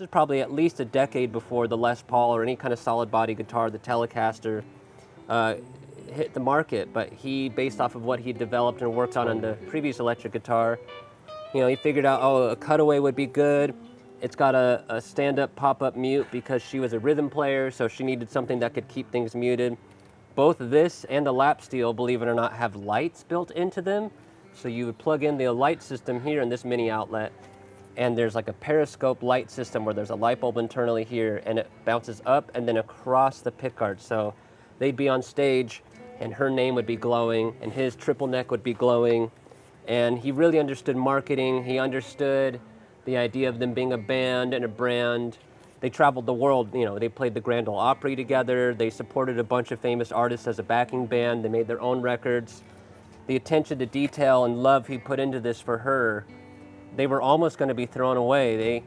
This is probably at least a decade before the Les Paul or any kind of solid body guitar, the Telecaster, hit the market. But he, based off of what he developed and worked on the previous electric guitar, he figured out, oh, a cutaway would be good. It's got a stand-up pop-up mute because she was a rhythm player, so she needed something that could keep things muted. Both this and the lap steel, believe it or not, have lights built into them. So you would plug in the light system here in this mini outlet, and there's like a periscope light system where there's a light bulb internally here, and it bounces up and then across the pickguard. So they'd be on stage, and her name would be glowing, and his triple neck would be glowing. And he really understood marketing. He understood the idea of them being a band and a brand. They traveled the world, they played the Grand Ole Opry together. They supported a bunch of famous artists as a backing band. They made their own records. The attention to detail and love he put into this for her, they were almost going to be thrown away. They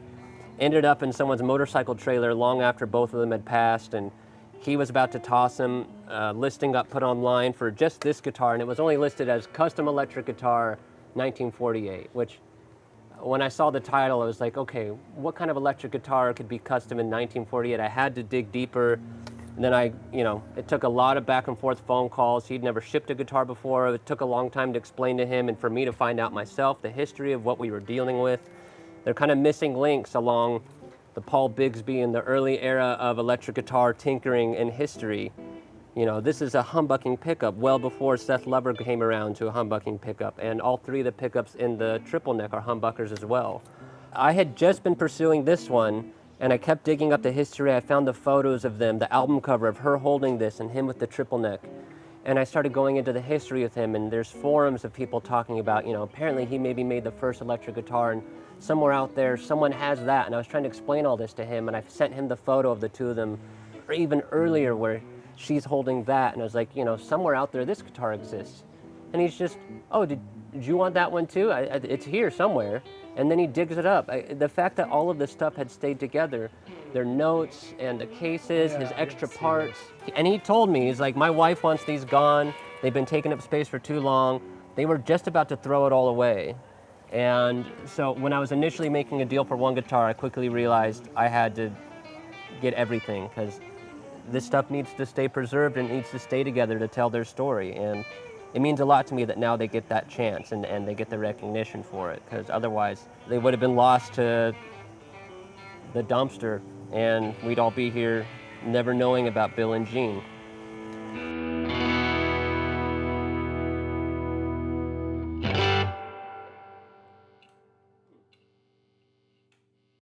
ended up in someone's motorcycle trailer long after both of them had passed, and he was about to toss them. Listing got put online for just this guitar, and it was only listed as Custom Electric Guitar 1948, which when I saw the title, I was like, okay, what kind of electric guitar could be custom in 1948? I had to dig deeper. And then it took a lot of back and forth phone calls. He'd never shipped a guitar before. It took a long time to explain to him and for me to find out myself the history of what we were dealing with. They're kind of missing links along the Paul Bigsby and the early era of electric guitar tinkering in history. This is a humbucking pickup well before Seth Lover came around to a humbucking pickup, and all three of the pickups in the triple neck are humbuckers as well. I had just been pursuing this one, and I kept digging up the history. I found the photos of them, the album cover of her holding this and him with the triple neck. And I started going into the history of him, and there's forums of people talking about, apparently he maybe made the first electric guitar, and somewhere out there, someone has that. And I was trying to explain all this to him, and I sent him the photo of the two of them, or even earlier where she's holding that, and I was like, somewhere out there this guitar exists. And he's just, oh, did you want that one too? It's here somewhere. And then he digs it up. The fact that all of this stuff had stayed together, their notes and the cases, his extra parts. And he told me, he's like, my wife wants these gone. They've been taking up space for too long. They were just about to throw it all away. And so when I was initially making a deal for one guitar, I quickly realized I had to get everything, because this stuff needs to stay preserved and needs to stay together to tell their story. And it means a lot to me that now they get that chance and they get the recognition for it, because otherwise they would have been lost to the dumpster and we'd all be here never knowing about Bill and Jean.